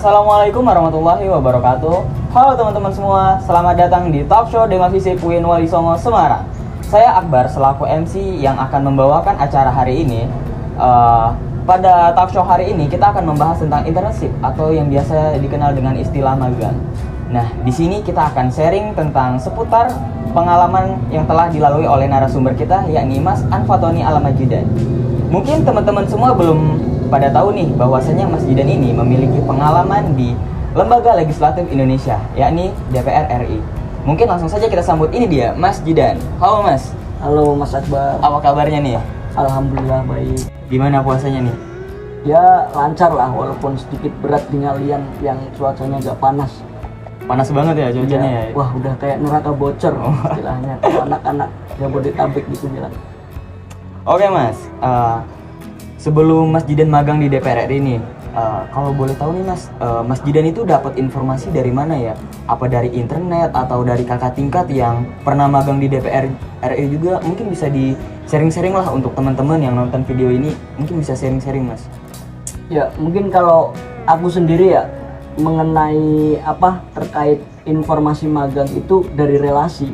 Assalamualaikum warahmatullahi wabarakatuh. Halo teman-teman semua, selamat datang di Talk Show Dema Visip UIN Wali Songo Semarang. Saya Akbar selaku MC yang akan membawakan acara hari ini. Pada talk show hari ini kita akan membahas tentang internship atau yang biasa dikenal dengan istilah magang. Nah, di sini kita akan sharing tentang seputar pengalaman yang telah dilalui oleh narasumber kita, yakni Mas Anfatoni Alamajidan. Mungkin teman-teman semua belum pada tahu nih bahwasanya Mas Jidan ini memiliki pengalaman di Lembaga Legislatif Indonesia, yakni DPR RI. Mungkin langsung saja kita sambut, ini dia Mas Jidan. Halo Mas. Halo Mas Akbar. Apa kabarnya nih? Alhamdulillah baik. Gimana puasanya nih? Ya lancar lah, walaupun sedikit berat di ngalian yang cuacanya agak panas. Panas banget ya cuacanya ya? Wah udah kayak neraka bocor istilahnya. Kalau anak-anak Jabodetabek gitu bilang. Oke Mas, sebelum Mas Jidan magang di DPR RI ini, kalau boleh tahu nih Mas, Mas Jidan itu dapat informasi dari mana ya? Apa dari internet atau dari kakak tingkat yang pernah magang di DPR RI juga? Mungkin bisa di sharing-sharing lah untuk teman-teman yang nonton video ini, mungkin bisa sharing-sharing Mas. Ya mungkin kalau aku sendiri ya mengenai terkait informasi magang itu dari relasi.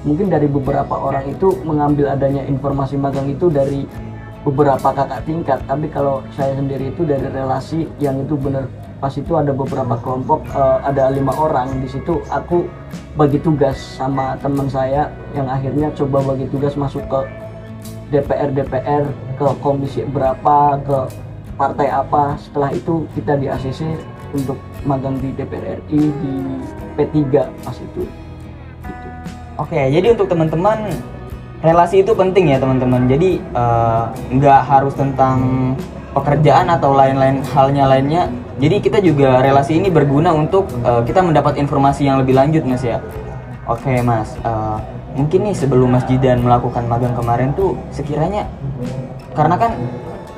Mungkin dari beberapa orang itu mengambil adanya informasi magang itu dari beberapa kakak tingkat, tapi kalau saya sendiri itu dari relasi yang itu benar. Pas itu ada beberapa kelompok, ada 5 orang di situ. Aku bagi tugas sama teman saya yang akhirnya coba bagi tugas masuk ke DPR, ke komisi berapa, ke partai apa. Setelah itu kita di ACC untuk magang di DPR RI di P3 pas itu. Gitu. Oke, jadi untuk teman-teman, relasi itu penting ya teman-teman. Jadi nggak harus tentang pekerjaan atau lain-lain halnya lainnya. Jadi kita juga relasi ini berguna untuk kita mendapat informasi yang lebih lanjut Mas ya. Oke Mas, mungkin nih sebelum Mas Jidan melakukan magang kemarin tuh sekiranya, karena kan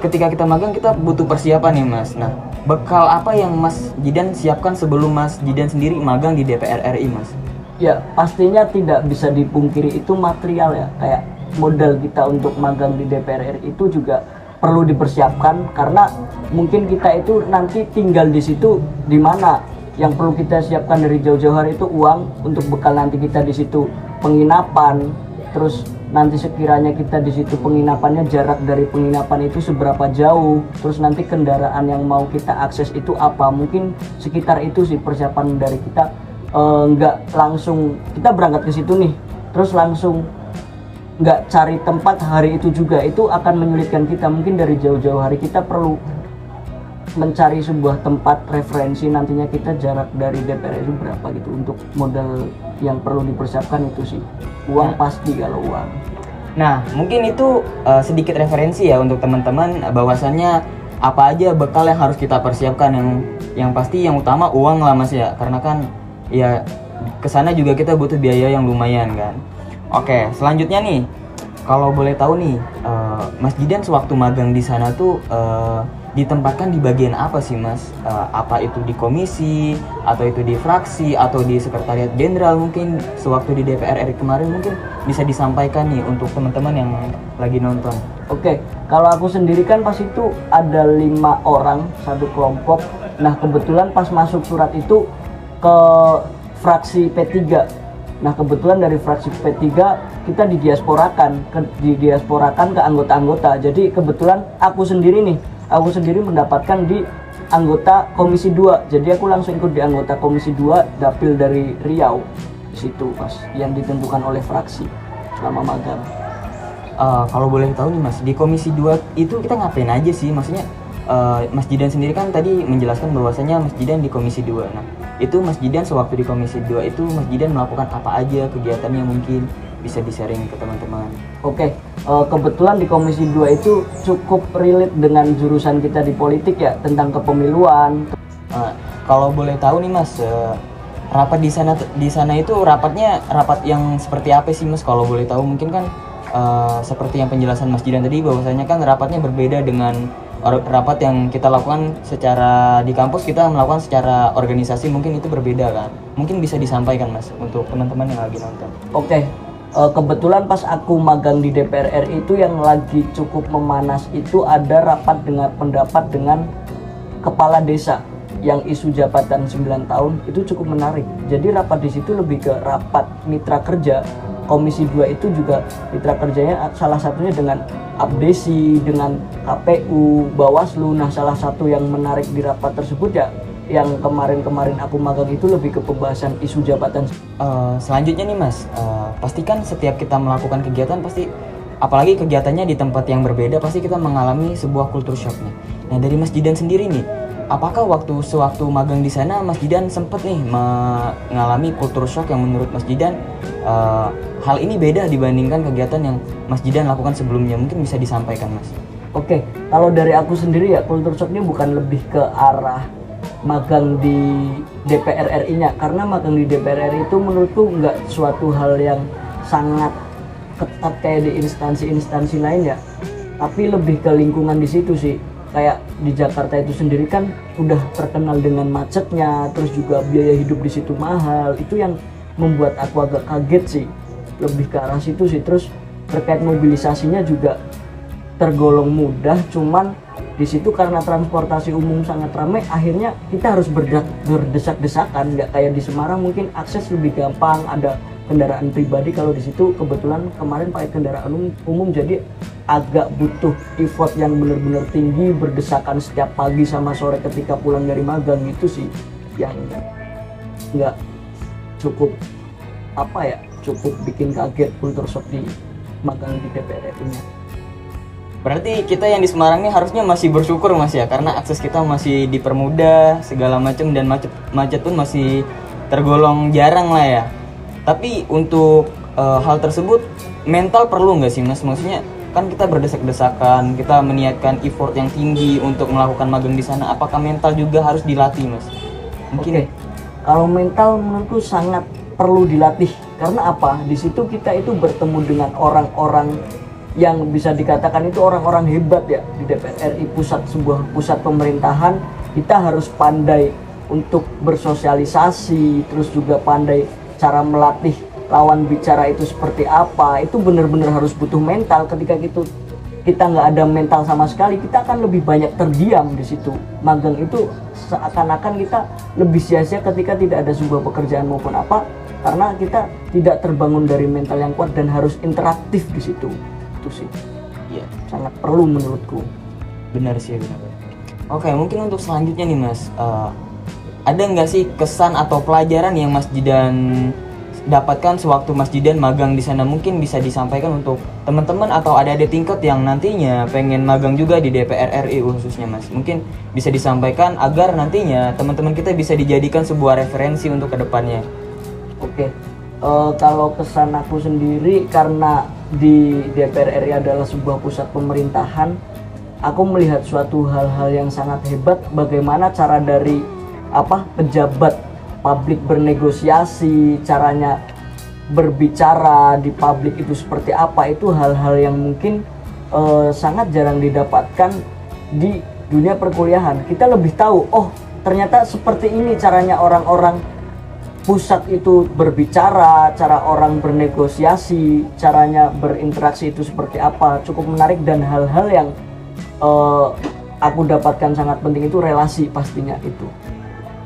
ketika kita magang kita butuh persiapan nih Mas. Nah, bekal apa yang Mas Jidan siapkan sebelum Mas Jidan sendiri magang di DPR RI Mas? Ya pastinya tidak bisa dipungkiri itu material ya, kayak modal kita untuk magang di DPR RI itu juga perlu dipersiapkan, karena mungkin kita itu nanti tinggal di situ di mana. Yang perlu kita siapkan dari jauh-jauh hari itu uang untuk bekal nanti kita di situ, penginapan, terus nanti sekiranya kita di situ penginapannya jarak dari penginapan itu seberapa jauh, terus nanti kendaraan yang mau kita akses itu apa. Mungkin sekitar itu sih persiapan dari kita. Nggak langsung kita berangkat ke situ nih terus langsung nggak cari tempat hari itu juga, itu akan menyulitkan kita. Mungkin dari jauh-jauh hari kita perlu mencari sebuah tempat referensi, nantinya kita jarak dari DPR itu berapa gitu. Untuk modal yang perlu dipersiapkan itu sih uang, pasti kalau uang. Nah mungkin itu sedikit referensi ya untuk teman-teman, bahwasannya apa aja bekal yang harus kita persiapkan. Yang pasti yang utama uang lah Mas ya, karena kan ya kesana juga kita butuh biaya yang lumayan kan. Oke, selanjutnya nih, kalau boleh tahu nih, Mas Jidan sewaktu magang di sana tuh ditempatkan di bagian apa sih Mas? Apa itu di komisi, atau itu di fraksi, atau di sekretariat jenderal? Mungkin sewaktu di DPR RI kemarin mungkin bisa disampaikan nih untuk teman-teman yang lagi nonton. Oke, kalau aku sendiri kan pas itu ada 5 orang satu kelompok. Nah kebetulan pas masuk surat itu ke fraksi P3. Nah kebetulan dari fraksi P3 kita didiasporakan ke anggota-anggota. Jadi kebetulan aku sendiri mendapatkan di anggota komisi 2. Jadi aku langsung ikut di anggota komisi 2 dapil dari Riau. Di situ pas yang ditentukan oleh fraksi selama magang. Kalau boleh tahu nih Mas, di komisi 2 itu kita ngapain aja sih? Maksudnya Mas Jidan sendiri kan tadi menjelaskan bahwasanya Mas Jidan di komisi 2. Nah, itu Mas Jidan sewaktu di komisi 2 itu Mas Jidan melakukan apa aja kegiatannya, mungkin bisa di-sharing ke teman-teman. Oke, kebetulan di komisi 2 itu cukup relate dengan jurusan kita di politik ya, tentang kepemiluan. Kalau boleh tahu nih Mas, rapat di sana itu rapat yang seperti apa sih Mas? Kalau boleh tahu mungkin kan seperti yang penjelasan Mas Jidan tadi, bahwasanya kan rapatnya berbeda dengan rapat yang kita lakukan secara di kampus, kita melakukan secara organisasi, mungkin itu berbeda kan. Mungkin bisa disampaikan Mas untuk teman-teman yang lagi nonton. Oke, kebetulan pas aku magang di DPR RI itu yang lagi cukup memanas itu ada rapat dengan pendapat dengan kepala desa. yang isu jabatan 9 tahun itu cukup menarik. Jadi rapat di situ lebih ke rapat mitra kerja. Komisi 2 itu juga mitra kerjanya salah satunya dengan Abdesi, dengan KPU, Bawaslu. Nah, salah satu yang menarik di rapat tersebut ya yang kemarin-kemarin aku magang itu lebih ke pembahasan isu jabatan. Selanjutnya nih Mas, pastikan setiap kita melakukan kegiatan pasti, apalagi kegiatannya di tempat yang berbeda, pasti kita mengalami sebuah culture shock nih. Nah, dari Mas Jidan sendiri nih, apakah sewaktu magang di sana Mas Jidan sempat nih mengalami culture shock yang menurut Mas Jidan hal ini beda dibandingkan kegiatan yang Mas Jidan lakukan sebelumnya? Mungkin bisa disampaikan Mas. Oke, kalau dari aku sendiri ya culture shock ini bukan lebih ke arah magang di DPR RI-nya, karena magang di DPR RI itu menurutku nggak suatu hal yang sangat ketat kayak di instansi-instansi lain ya, tapi lebih ke lingkungan di situ sih. Kayak di Jakarta itu sendiri kan udah terkenal dengan macetnya, terus juga biaya hidup di situ mahal. Itu yang membuat aku agak kaget sih, lebih ke arah situ sih. Terus terkait mobilisasinya juga tergolong mudah, cuman di situ karena transportasi umum sangat ramai, akhirnya kita harus berdesak-desakan. Nggak kayak di Semarang mungkin akses lebih gampang, ada kendaraan pribadi. Kalau di situ kebetulan kemarin pakai kendaraan umum, jadi agak butuh effort yang benar-benar tinggi, berdesakan setiap pagi sama sore ketika pulang dari magang. Itu sih yang nggak cukup cukup bikin kaget culture shock di magang di DPR RI-nya. Berarti kita yang di Semarang ini harusnya masih bersyukur Mas ya, karena akses kita masih dipermudah segala macam, dan macet pun masih tergolong jarang lah ya. Tapi untuk hal tersebut mental perlu nggak sih Mas? Maksudnya kan kita berdesak-desakan, kita meniatkan effort yang tinggi untuk melakukan magang di sana. Apakah mental juga harus dilatih Mas? Mungkin. Oke. Kalau mental menurutku sangat perlu dilatih. Karena apa? Di situ kita itu bertemu dengan orang-orang yang bisa dikatakan itu orang-orang hebat ya di DPR RI, sebuah pusat pemerintahan. Kita harus pandai untuk bersosialisasi, terus juga pandai cara melatih lawan bicara itu seperti apa. Itu benar-benar harus butuh mental. Ketika kita nggak ada mental sama sekali, kita akan lebih banyak terdiam di situ. Magang itu seakan-akan kita lebih sia-sia ketika tidak ada sebuah pekerjaan maupun apa, karena kita tidak terbangun dari mental yang kuat dan harus interaktif di situ. Itu sih, Iya, sangat perlu menurutku. benar sih, benar. Oke, mungkin untuk selanjutnya nih Mas, ada nggak sih kesan atau pelajaran yang Mas Jidan dapatkan sewaktu Mas Jidan magang di sana? Mungkin bisa disampaikan untuk teman-teman atau adik-adik tingkat yang nantinya pengen magang juga di DPR RI khususnya Mas. Mungkin bisa disampaikan agar nantinya teman-teman kita bisa dijadikan sebuah referensi untuk kedepannya. Oke, kalau kesan aku sendiri, karena di DPR RI adalah sebuah pusat pemerintahan, aku melihat suatu hal-hal yang sangat hebat. Bagaimana cara dari pejabat publik bernegosiasi, caranya berbicara di publik itu seperti apa. Itu hal-hal yang mungkin sangat jarang didapatkan di dunia perkuliahan. Kita lebih tahu, oh ternyata seperti ini caranya orang-orang pusat itu berbicara, cara orang bernegosiasi, caranya berinteraksi itu seperti apa. Cukup menarik, dan hal-hal yang aku dapatkan sangat penting itu relasi, pastinya itu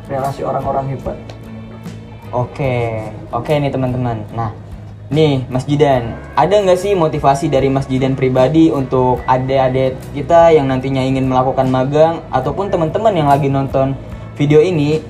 relasi orang-orang hebat. Oke nih teman-teman. Nah, nih Mas Jidan, ada nggak sih motivasi dari Mas Jidan pribadi untuk adik-adik kita yang nantinya ingin melakukan magang, ataupun teman-teman yang lagi nonton video ini,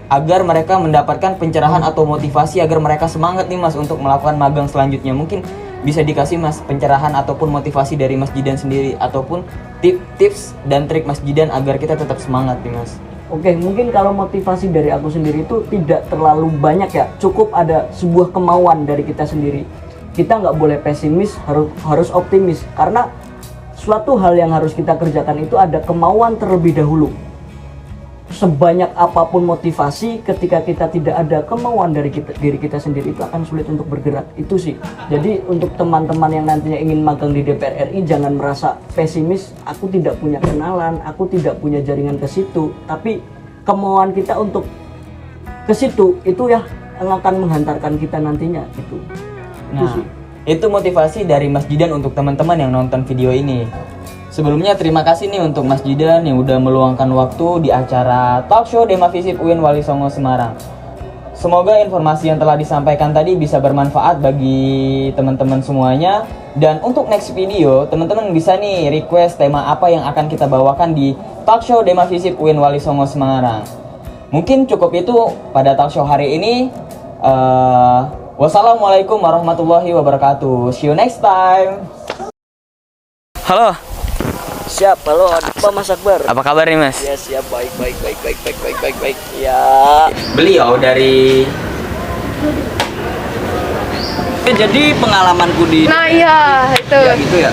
agar mereka mendapatkan pencerahan atau motivasi agar mereka semangat nih Mas untuk melakukan magang selanjutnya? Mungkin bisa dikasih Mas pencerahan ataupun motivasi dari Mas Jidan sendiri, ataupun tips dan trik Mas Jidan agar kita tetap semangat nih Mas. Oke, mungkin kalau motivasi dari aku sendiri itu tidak terlalu banyak ya, cukup ada sebuah kemauan dari kita sendiri. Kita nggak boleh pesimis, harus optimis, karena suatu hal yang harus kita kerjakan itu ada kemauan terlebih dahulu. Sebanyak apapun motivasi, ketika kita tidak ada kemauan dari diri kita sendiri, itu akan sulit untuk bergerak. Itu sih. Jadi untuk teman-teman yang nantinya ingin magang di DPR RI, jangan merasa pesimis, aku tidak punya kenalan, aku tidak punya jaringan ke situ. Tapi kemauan kita untuk ke situ itu ya yang akan menghantarkan kita nantinya gitu. Nah, itu motivasi dari Mas Jidan untuk teman-teman yang nonton video ini. Sebelumnya terima kasih nih untuk Mas Jidan yang udah meluangkan waktu di acara Talk Show Dema Visip UIN Wali Songo Semarang. Semoga informasi yang telah disampaikan tadi bisa bermanfaat bagi teman-teman semuanya. Dan untuk next video, teman-teman bisa nih request tema apa yang akan kita bawakan di Talk Show Dema Visip UIN Wali Songo Semarang. Mungkin cukup itu pada talk show hari ini. Wassalamualaikum warahmatullahi wabarakatuh. See you next time. Halo, Siap, halo, Pak Mas Akbar. apa kabar nih Mas? Ya siap, baik. Ya. Beliau dari Jadi pengalamanku di Nah iya itu. gitu ya.